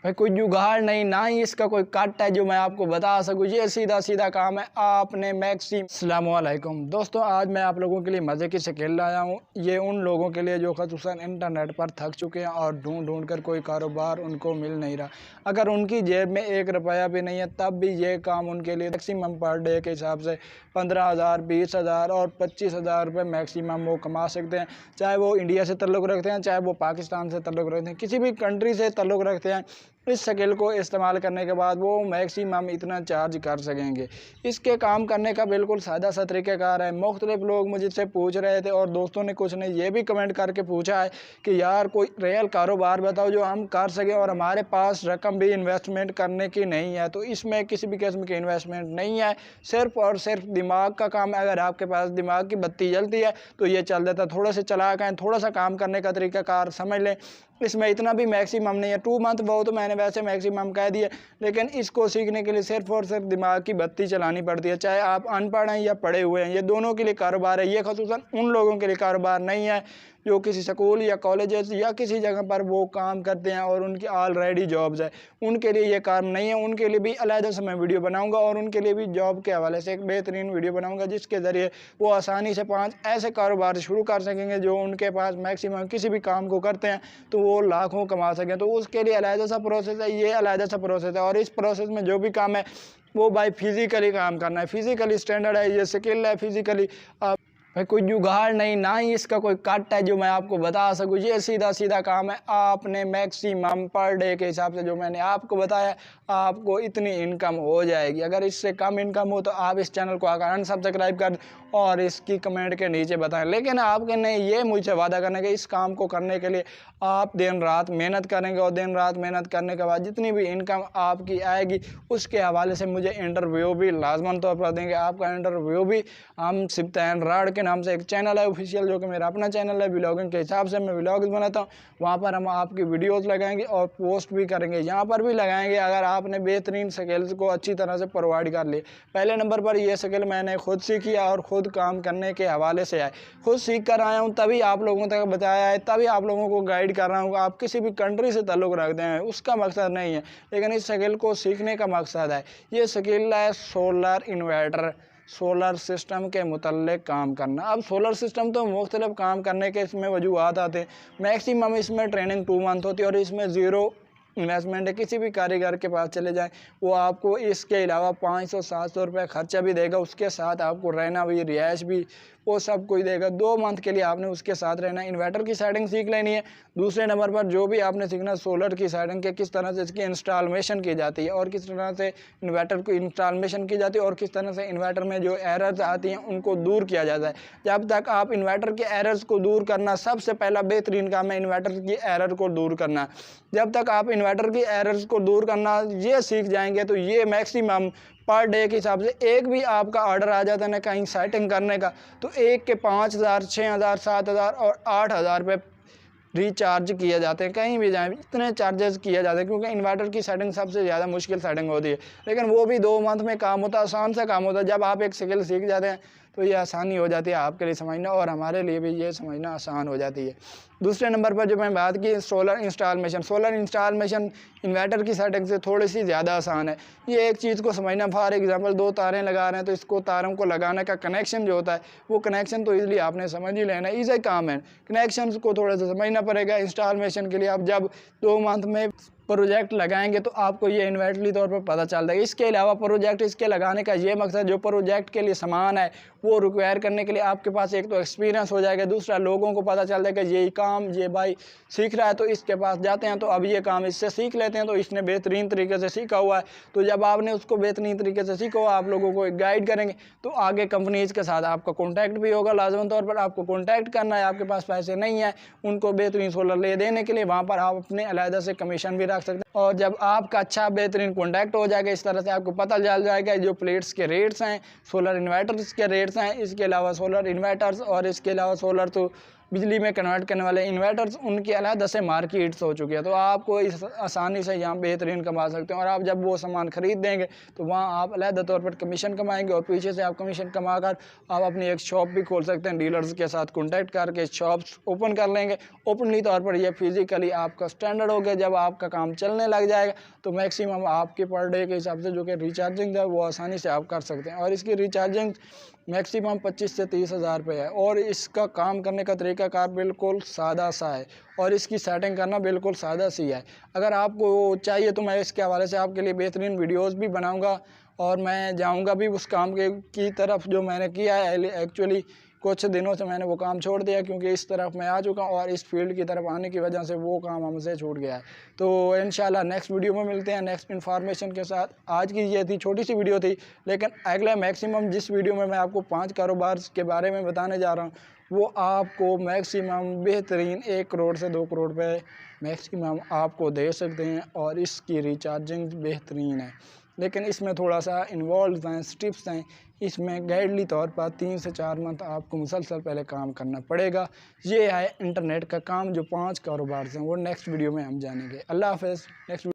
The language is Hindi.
भाई कोई जुगाड़ नहीं, ना ही इसका कोई कट है जो मैं आपको बता सकूँ। ये सीधा सीधा काम है आपने मैक्सिम। अस्सलाम वालेकुम दोस्तों, आज मैं आप लोगों के लिए मज़े की शकील लाया हूँ। ये उन लोगों के लिए जो ख़ुसूसन इंटरनेट पर थक चुके हैं और ढूंढ ढूंढ कर कोई कारोबार उनको मिल नहीं रहा। अगर उनकी जेब में एक रुपया भी नहीं है तब भी ये काम उनके लिए मैक्सिमम पर डे के हिसाब से 15,000, 20,000 और 25,000 रुपये मैक्सिमम वो कमा सकते हैं। चाहे वो इंडिया से ताल्लुक़ रखते हैं, चाहे वो पाकिस्तान से ताल्लुक़ रखते हैं, किसी भी कंट्री से ताल्लुक़ रखते हैं, इस स्किल को इस्तेमाल करने के बाद वो मैक्सिमम इतना चार्ज कर सकेंगे। इसके काम करने का बिल्कुल सादा सा तरीक़ाकार है। मुख्तलिफ लोग मुझसे पूछ रहे थे और दोस्तों ने कुछ ने ये भी कमेंट करके पूछा है कि यार कोई रियल कारोबार बताओ जो हम कर सकें और हमारे पास रकम भी इन्वेस्टमेंट करने की नहीं है। तो इसमें किसी भी किस्म की इन्वेस्टमेंट नहीं है, सिर्फ और सिर्फ दिमाग का काम है। अगर आपके पास दिमाग की बत्ती जलती है तो ये चल देता। थोड़ा सा चलाक है, थोड़ा सा काम करने का तरीक़ाकार समझ लें। इसमें इतना भी मैक्सिमम नहीं है, 2 मंथ बहुत मैंने वैसे मैक्सिमम कह दिया, लेकिन इसको सीखने के लिए सिर्फ और सिर्फ दिमाग की बत्ती चलानी पड़ती है। चाहे आप अनपढ़ हैं या पढ़े हुए हैं, ये दोनों के लिए कारोबार है। ये ख़ुसूसन उन लोगों के लिए कारोबार नहीं है जो किसी स्कूल या कॉलेजेस या किसी जगह पर वो काम करते हैं और उनकी ऑलरेडी जॉब्स है, उनके लिए ये काम नहीं है। उनके लिए भी अलग से मैं वीडियो बनाऊंगा और उनके लिए भी जॉब के हवाले से एक बेहतरीन वीडियो बनाऊंगा जिसके ज़रिए वो आसानी से 5 ऐसे कारोबार शुरू कर सकेंगे जो उनके पास मैक्सिमम किसी भी काम को करते हैं तो वो लाखों कमा सकें। तो उसके लिए अलग सा प्रोसेस है, ये अलग सा प्रोसेस है। और इस प्रोसेस में जो भी काम है वो भाई फिज़िकली काम करना है, फिज़िकली स्टैंडर्ड है, ये स्किल है फिज़िकली। भाई कोई जुगाड़ नहीं, ना ही इसका कोई कट है जो मैं आपको बता सकूँ। ये सीधा सीधा काम है आपने मैक्सिमम पर डे के हिसाब से जो मैंने आपको बताया, आपको इतनी इनकम हो जाएगी। अगर इससे कम इनकम हो तो आप इस चैनल को आकर अनसब्सक्राइब कर और इसकी कमेंट के नीचे बताएं। लेकिन आपके ने ये मुझसे वादा करने के इस काम को करने के लिए आप दिन रात मेहनत करेंगे और दिन रात मेहनत करने के बाद जितनी भी इनकम आपकी आएगी उसके हवाले से मुझे इंटरव्यू भी लाजमन तौर पर देंगे। आपका इंटरव्यू भी हम सिब्तान राड के नाम से एक चैनल है ऑफिशियल, जो कि मेरा अपना चैनल है। व्लॉगिंग के हिसाब से मैं व्लॉग्स बनाता हूँ, वहाँ पर हम आपकी वीडियोस लगाएंगे और पोस्ट भी करेंगे, यहाँ पर भी लगाएंगे अगर आपने बेहतरीन स्किल्स को अच्छी तरह से प्रोवाइड कर लिए। पहले नंबर पर ये स्किल मैंने खुद सीखी और ख़ुद काम करने के हवाले से आए, खुद सीख कर आया हूँ, तभी आप लोगों तक बताया है, तभी आप लोगों को गाइड कर रहा हूँ। आप किसी भी कंट्री से ताल्लुक़ रखते हैं उसका मकसद नहीं है, लेकिन इस स्किल को सीखने का मकसद है। ये स्किल है सोलर इन्वर्टर, सोलर सिस्टम के मुतल्लिक़ काम करना। अब सोलर सिस्टम तो मुख्तलिफ काम करने के इसमें वजूहात आते हैं। मैक्सिमम इसमें ट्रेनिंग 2 मंथ होती है और इसमें ज़ीरो इन्वेस्टमेंट है। किसी भी कारीगर के पास चले जाएं, वो आपको इसके अलावा 500-700 रुपये ख़र्चा भी देगा, उसके साथ आपको रहना भी, रिहाइश भी, वो सब कुछ देगा। 2 मंथ के लिए आपने उसके साथ रहना। इन्वर्टर की सेटिंग सीख लेनी है। दूसरे नंबर पर जो भी आपने सीखना सोलर की सेटिंग के किस तरह से इसकी इंस्टॉलेशन की जाती है और किस तरह से इन्वर्टर को इंस्टॉलेशन की जाती है और किस तरह से इन्वर्टर में जो एरर्स आती हैं उनको दूर किया जाता है। जब तक आप इन्वर्टर के एरर्स को दूर करना, सबसे पहला बेहतरीन काम है इन्वर्टर की एरर को दूर करना। जब तक आप इन्वर्टर की एरर्स को दूर करना ये सीख जाएंगे तो ये मैक्सिमम पर डे के हिसाब से एक भी आपका ऑर्डर आ जाता है ना कहीं सेटिंग करने का, तो एक के 5,000, 6,000, 7,000 और 8,000 रुपये रिचार्ज किए जाते हैं। कहीं भी जाएं इतने चार्जेस किए जाते हैं, क्योंकि इन्वर्टर की सेटिंग सबसे ज़्यादा मुश्किल सेटिंग होती है। लेकिन वो भी 2 मंथ में काम होता है, आसान सा काम होता है। जब आप एक स्किल सीख जाते हैं तो ये आसानी हो जाती है आपके लिए समझना और हमारे लिए भी ये समझना आसान हो जाती है। दूसरे नंबर पर जो मैं बात की solar installation, solar installation inverter की सेटिंग से थोड़ी सी ज़्यादा आसान है। ये एक चीज़ को समझना, फॉर एग्जांपल 2 तारें लगा रहे हैं तो इसको तारों को लगाने का कनेक्शन जो होता है वो कनेक्शन तो ईज़िली आपने समझ ही लेना, ईज़ी काम है। कनेक्शन को थोड़ा सा समझना पड़ेगा। इंस्टॉलेशन के लिए आप जब 2 मंथ में प्रोजेक्ट लगाएंगे तो आपको ये इन्वेंटली तौर पर पता चलता है। इसके अलावा प्रोजेक्ट इसके लगाने का ये मकसद, जो प्रोजेक्ट के लिए सामान है वो रिक्वायर करने के लिए आपके पास एक तो एक्सपीरियंस हो जाएगा, दूसरा लोगों को पता चल जाएगा यही काम ये भाई सीख रहा है तो इसके पास जाते हैं तो अब ये काम इससे सीख लेते हैं, तो इसने बेहतरीन तरीके से सीखा हुआ है। तो जब आपने उसको बेहतरीन तरीके से सीखा हुआ, आप लोगों को एक गाइड करेंगे तो आगे कंपनीज़ के साथ आपका कॉन्टैक्ट भी होगा। लाजमन तौर पर आपको कॉन्टैक्ट करना है, आपके पास पैसे नहीं है उनको बेहतरीन सोलर ले देने के लिए, वहाँ पर आप अपने अलहदा से कमीशन भी रख सकते हैं। और जब आपका अच्छा बेहतरीन कॉन्टैक्ट हो जाएगा, इस तरह से आपको पता चल जाएगा जो प्लेट्स के रेट्स हैं, सोलर इन्वर्टर्स के रेट्स हैं, इसके अलावा सोलर इन्वर्टर्स और इसके अलावा सोलर तो बिजली में कन्वर्ट करने वाले इन्वर्टर्स, उनकी अलग से मार्केट्स हो चुकी है। तो आपको इस आसानी से यहाँ बेहतरीन कमा सकते हैं। और आप जब वो सामान खरीद देंगे तो वहाँ आप अलग तौर पर कमीशन कमाएंगे और पीछे से आप कमीशन कमा कर आप अपनी एक शॉप भी खोल सकते हैं। डीलर्स के साथ कॉन्टैक्ट करके शॉप्स ओपन कर लेंगे। ओपनली तौर पर यह फिजिकली आपका स्टैंडर्ड हो गया। जब आपका काम चलने लग जाएगा तो मैक्सिमम आपके पर डे के हिसाब से जो कि रिचार्जिंग है वो आसानी से आप कर सकते हैं। और इसकी रिचार्जिंग मैक्सिमम 25 से 30 हज़ार रुपये है। और इसका काम करने का तरीकाकार बिल्कुल सादा सा है और इसकी सेटिंग करना बिल्कुल सादा सी है। अगर आपको चाहिए तो मैं इसके हवाले से आपके लिए बेहतरीन वीडियोस भी बनाऊंगा और मैं जाऊंगा भी उस काम की तरफ जो मैंने किया है। एक्चुअली कुछ दिनों से मैंने वो काम छोड़ दिया क्योंकि इस तरफ मैं आ चुका हूँ और इस फील्ड की तरफ आने की वजह से वो काम हमसे छूट गया है। तो इंशाल्लाह नेक्स्ट वीडियो में मिलते हैं नेक्स्ट इन्फॉर्मेशन के साथ। आज की ये थी छोटी सी वीडियो थी, लेकिन अगले मैक्सिमम जिस वीडियो में मैं आपको 5 कारोबार के बारे में बताने जा रहा हूँ वो आपको मैक्सिमम बेहतरीन 1 करोड़ से 2 करोड़ रुपये मैक्सिमम आपको दे सकते हैं। और इसकी रिचार्जिंग बेहतरीन है, लेकिन इसमें थोड़ा सा इन्वॉल्व हैं, स्टेप्स हैं। इसमें गाइडली तौर पर 3 से 4 मंथ आपको मुसलसल पहले काम करना पड़ेगा। ये है इंटरनेट का काम जो 5 कारोबार से हैं, वो नेक्स्ट वीडियो में हम जानेंगे। अल्लाह हाफ़िज़। नेक्स्ट